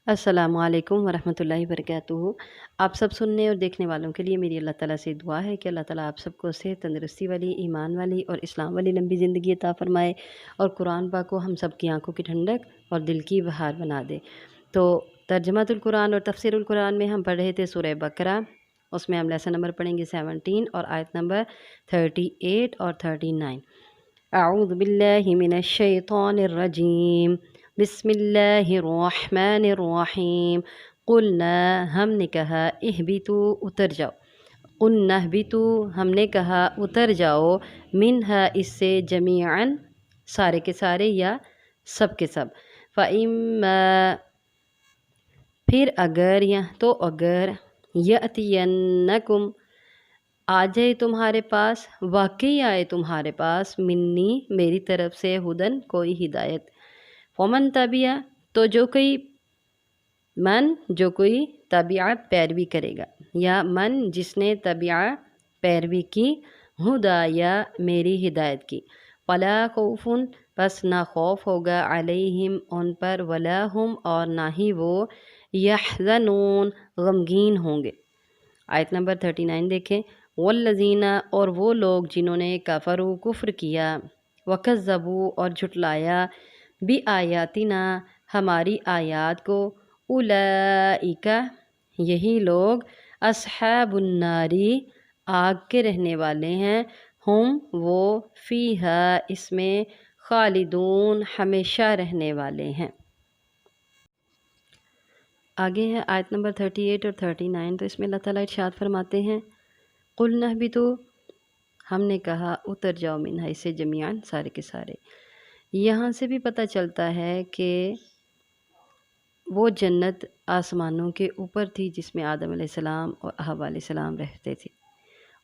السلام علیکم ورحمۃ اللہ وبرکاتہ۔ آپ سب سننے اور دیکھنے والوں کے لیے میری اللہ تعالیٰ سے دعا ہے کہ اللہ تعالیٰ آپ سب کو صحت، تندرستی والی، ایمان والی اور اسلام والی لمبی زندگی عطا فرمائے، اور قرآن پاک کو ہم سب کی آنکھوں کی ٹھنڈک اور دل کی بہار بنا دے۔ تو ترجمۃ القرآن اور تفسیر القرآن میں ہم پڑھ رہے تھے سورہ بقرہ، اس میں ہم لیسن نمبر پڑھیں گے 17 اور آیت نمبر 38 اور 39۔ اعوذ باللہ من الشیطان الرجیم، بسم اللہ الرحمن الرحیم۔ قلنا، ہم نے کہا، اہبتو، اتر جاؤ، قلنا اہبتو، ہم نے کہا اتر جاؤ، منہا، اس سے، جمیعاً، سارے کے سارے یا سب کے سب، فَإِمَّا، پھر اگر، یا تو اگر، یأتینکم، آ جائے تمہارے پاس، واقعی آئے تمہارے پاس، منی، میری طرف سے، ہدن، کوئی ہدایت، ومن تبع، تو جو کوئی تبع، پیروی کرے گا، یا من، جس نے تبع، پیروی کی، ہدایا، میری ہدایت کی، فلا خوف، پس نہ خوف ہوگا، علیہم، ان پر، ولا ہم، اور نہ ہی وہ، یحزنون، غمگین ہوں گے۔ آیت نمبر 39 دیکھیں، والذین، اور وہ لوگ جنہوں نے کفروا، کفر کیا، وکذبوا، اور جھٹلایا، بآیاتنا، ہماری آیات کو، اولئک، یہی لوگ، اصحاب الناری، آگ کے رہنے والے ہیں، ہم، وہ، فیہا، اس میں، خالدون، ہمیشہ رہنے والے ہیں۔ آگے ہے آیت نمبر 38 اور 39، تو اس میں اللہ تعالیٰ ارشاد فرماتے ہیں، قُلْنَا اهْبِطُوا، ہم نے کہا اتر جاؤ، منہا، اس سے، جمیعاً، سارے کے سارے۔ یہاں سے بھی پتہ چلتا ہے کہ وہ جنت آسمانوں کے اوپر تھی جس میں آدم علیہ السلام اور حوا علیہ السلام رہتے تھے،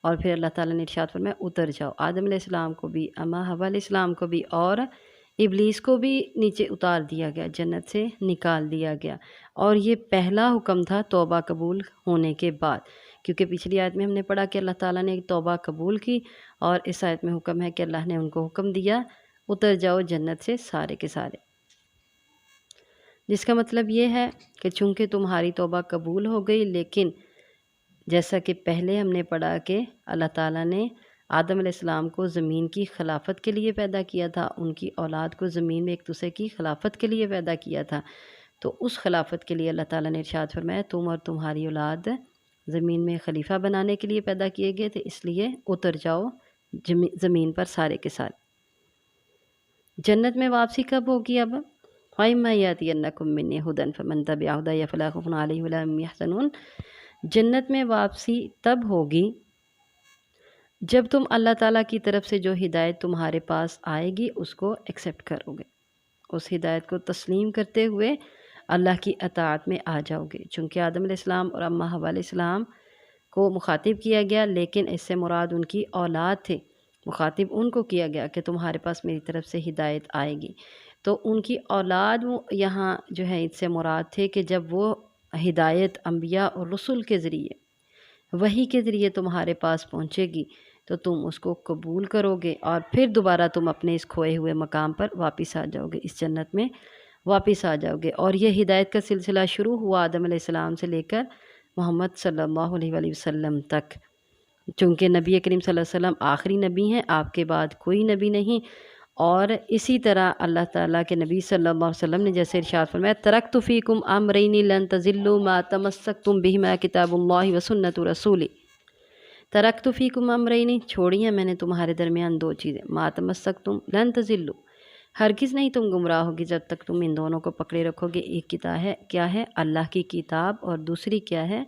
اور پھر اللہ تعالیٰ نے ارشاد فرمایا اتر جاؤ، آدم علیہ السلام کو بھی، اما حوا علیہ السلام کو بھی، اور ابلیس کو بھی نیچے اتار دیا گیا، جنت سے نکال دیا گیا، اور یہ پہلا حکم تھا توبہ قبول ہونے کے بعد، کیونکہ پچھلی آیت میں ہم نے پڑھا کہ اللہ تعالیٰ نے توبہ قبول کی، اور اس آیت میں حکم ہے کہ اللہ نے ان کو حکم دیا اتر جاؤ جنت سے، سارے کے سارے، جس کا مطلب یہ ہے کہ چونکہ تمہاری توبہ قبول ہو گئی، لیکن جیسا کہ پہلے ہم نے پڑھا کہ اللہ تعالیٰ نے آدم علیہ السلام کو زمین کی خلافت کے لیے پیدا کیا تھا، ان کی اولاد کو زمین میں ایک دوسرے کی خلافت کے لیے پیدا کیا تھا، تو اس خلافت کے لیے اللہ تعالیٰ نے ارشاد فرمایا تم اور تمہاری اولاد زمین میں خلیفہ بنانے کے لیے پیدا کیے گئے تھے، اس لیے اتر جاؤ زمین پر، سارے کے سارے۔ جنت میں واپسی کب ہوگی؟ اب، وَإِمَّا يَأْتِيَنَّكُم مِّنِّي هُدًى فَمَن تَبِعَ هُدَايَ فَلَا خَوْفٌ عَلَيْهِمْ وَلَا هُمْ يَحْزَنُونَ، جنت میں واپسی تب ہوگی جب تم اللہ تعالیٰ کی طرف سے جو ہدایت تمہارے پاس آئے گی اس کو ایکسیپٹ کرو گے، اس ہدایت کو تسلیم کرتے ہوئے اللہ کی اطاعت میں آ جاؤ گے، چونکہ آدم علیہ السلام اور اما حوا علیہ السلام کو مخاطب کیا گیا، لیکن اس سے مراد ان کی اولاد تھے، مخاطب ان کو کیا گیا کہ تمہارے پاس میری طرف سے ہدایت آئے گی، تو ان کی اولاد یہاں جو ہے اس سے مراد تھے کہ جب وہ ہدایت انبیاء اور رسول کے ذریعے، وحی کے ذریعے تمہارے پاس پہنچے گی تو تم اس کو قبول کرو گے، اور پھر دوبارہ تم اپنے اس کھوئے ہوئے مقام پر واپس آ جاؤ گے، اس جنت میں واپس آ جاؤ گے۔ اور یہ ہدایت کا سلسلہ شروع ہوا آدم علیہ السلام سے لے کر محمد صلی اللہ علیہ وآلہ وسلم تک، چونکہ نبی کریم صلی اللہ علیہ وسلم آخری نبی ہیں، آپ کے بعد کوئی نبی نہیں، اور اسی طرح اللہ تعالیٰ کے نبی صلی اللہ علیہ وسلم نے جیسے ارشاد فرمایا ترکت فیکم امرین لن تضلوا ما تمسکتم بہما کتاب اللہ وسنت رسولی، ترکت فیکم امرین، چھوڑی ہیں میں نے تمہارے درمیان دو چیزیں، ما تمسکتم، لن تضلوا، ہرگز نہیں تم گمراہ ہوگی جب تک تم ان دونوں کو پکڑے رکھو گے، ایک کتاب ہے، کیا ہے؟ اللہ کی کتاب، اور دوسری کیا ہے؟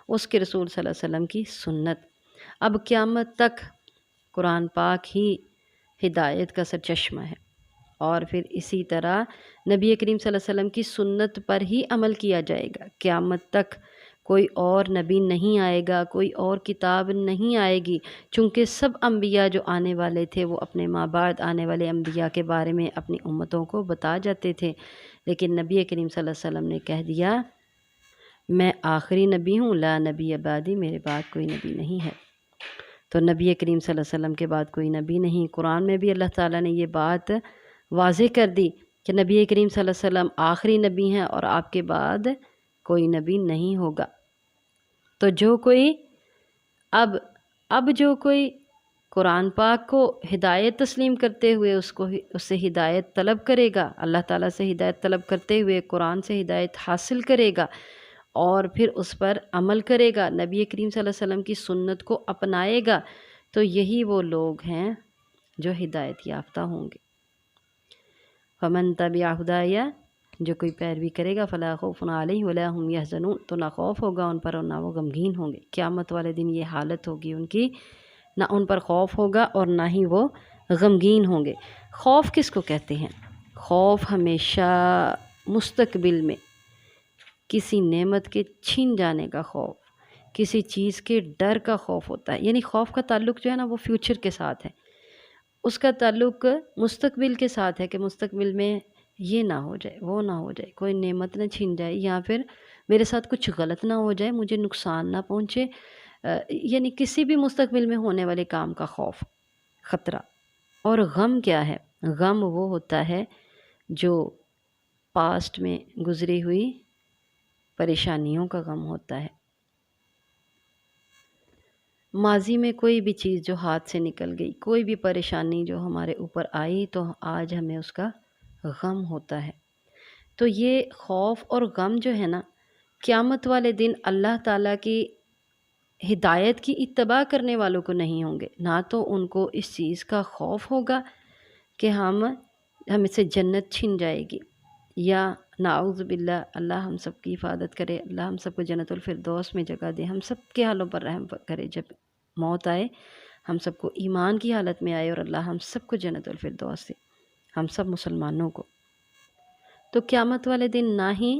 اس کے رسول صلی اللہ علیہ وسلم کی سنت۔ اب قیامت تک قرآن پاک ہی ہدایت کا سرچشمہ ہے، اور پھر اسی طرح نبی کریم صلی اللہ علیہ وسلم کی سنت پر ہی عمل کیا جائے گا، قیامت تک کوئی اور نبی نہیں آئے گا، کوئی اور کتاب نہیں آئے گی، چونکہ سب انبیاء جو آنے والے تھے وہ اپنے ماں بعد آنے والے انبیاء کے بارے میں اپنی امتوں کو بتا جاتے تھے، لیکن نبی کریم صلی اللہ علیہ وسلم نے کہہ دیا میں آخری نبی ہوں، لا نبی بعدی، میرے بعد کوئی نبی نہیں ہے، تو نبی کریم صلی اللہ علیہ وسلم کے بعد کوئی نبی نہیں۔ قرآن میں بھی اللہ تعالیٰ نے یہ بات واضح کر دی کہ نبی کریم صلی اللہ علیہ وسلم آخری نبی ہیں اور آپ کے بعد کوئی نبی نہیں ہوگا۔ تو جو کوئی اب جو کوئی قرآن پاک کو ہدایت تسلیم کرتے ہوئے اس سے ہدایت طلب کرے گا، اللہ تعالیٰ سے ہدایت طلب کرتے ہوئے قرآن سے ہدایت حاصل کرے گا اور پھر اس پر عمل کرے گا، نبی کریم صلی اللہ علیہ وسلم کی سنت کو اپنائے گا، تو یہی وہ لوگ ہیں جو ہدایت یافتہ ہوں گے۔ فمن تبع ہدایا، جو کوئی پیروی کرے گا، فلا خوف علیہم ولا هم یحزنون، تو نہ خوف ہوگا ان پر اور نہ وہ غمگین ہوں گے۔ قیامت والے دن یہ حالت ہوگی ان کی، نہ ان پر خوف ہوگا اور نہ ہی وہ غمگین ہوں گے۔ خوف کس کو کہتے ہیں؟ خوف ہمیشہ مستقبل میں کسی نعمت کے چھین جانے کا خوف، کسی چیز کے ڈر کا خوف ہوتا ہے، یعنی خوف کا تعلق جو ہے نا وہ فیوچر کے ساتھ ہے، اس کا تعلق مستقبل کے ساتھ ہے کہ مستقبل میں یہ نہ ہو جائے، وہ نہ ہو جائے، کوئی نعمت نہ چھین جائے، یا پھر میرے ساتھ کچھ غلط نہ ہو جائے، مجھے نقصان نہ پہنچے، یعنی کسی بھی مستقبل میں ہونے والے کام کا خوف، خطرہ۔ اور غم کیا ہے؟ غم وہ ہوتا ہے جو پاسٹ میں گزری ہوئی پریشانیوں کا غم ہوتا ہے، ماضی میں کوئی بھی چیز جو ہاتھ سے نکل گئی، کوئی بھی پریشانی جو ہمارے اوپر آئی تو آج ہمیں اس کا غم ہوتا ہے۔ تو یہ خوف اور غم جو ہے نا، قیامت والے دن اللہ تعالیٰ کی ہدایت کی اتباع کرنے والوں کو نہیں ہوں گے، نہ تو ان کو اس چیز کا خوف ہوگا کہ ہم سے جنت چھن جائے گی، یا نعوذ باللہ، اللہ ہم سب کی حفاظت کرے، اللہ ہم سب کو جنت الفردوس میں جگہ دے، ہم سب کے حالوں پر رحم کرے، جب موت آئے ہم سب کو ایمان کی حالت میں آئے اور اللہ ہم سب کو جنت الفردوس دے، ہم سب مسلمانوں کو۔ تو قیامت والے دن نہ ہی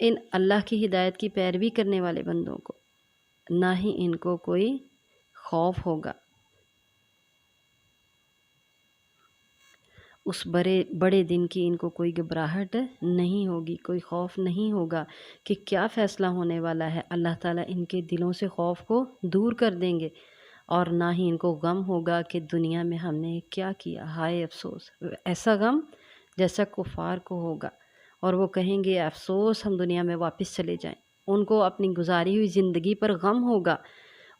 ان اللہ کی ہدایت کی پیروی کرنے والے بندوں کو، نہ ہی ان کو کوئی خوف ہوگا، اس بڑے دن کی ان کو کوئی گھبراہٹ نہیں ہوگی، کوئی خوف نہیں ہوگا کہ کیا فیصلہ ہونے والا ہے۔ اللہ تعالیٰ ان کے دلوں سے خوف کو دور کر دیں گے، اور نہ ہی ان کو غم ہوگا کہ دنیا میں ہم نے کیا کیا، ہائے افسوس۔ ایسا غم جیسا کفار کو ہوگا، اور وہ کہیں گے افسوس ہم دنیا میں واپس چلے جائیں۔ ان کو اپنی گزاری ہوئی زندگی پر غم ہوگا،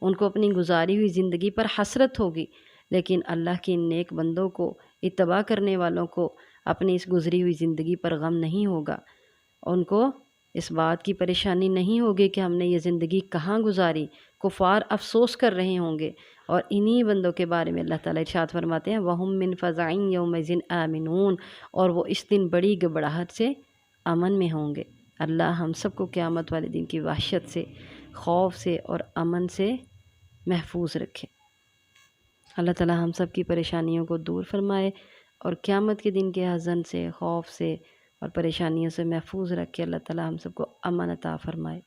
ان کو اپنی گزاری ہوئی زندگی پر حسرت ہوگی، لیکن اللہ کے نیک بندوں کو، اتباع کرنے والوں کو اپنی اس گزری ہوئی زندگی پر غم نہیں ہوگا، ان کو اس بات کی پریشانی نہیں ہوگی کہ ہم نے یہ زندگی کہاں گزاری۔ کفار افسوس کر رہے ہوں گے، اور انہی بندوں کے بارے میں اللہ تعالیٰ ارشاد فرماتے ہیں وَهُم مِّن فَزَعٍ يَوْمَئِذٍ آمِنُونَ، اور وہ اس دن بڑی گھبراہٹ سے امن میں ہوں گے۔ اللہ ہم سب کو قیامت والے دن کی وحشت سے، خوف سے اور امن سے محفوظ رکھے۔ اللہ تعالیٰ ہم سب کی پریشانیوں کو دور فرمائے، اور قیامت کے دن کے حزن سے، خوف سے اور پریشانیوں سے محفوظ رکھے۔ اللہ تعالیٰ ہم سب کو امن عطا فرمائے۔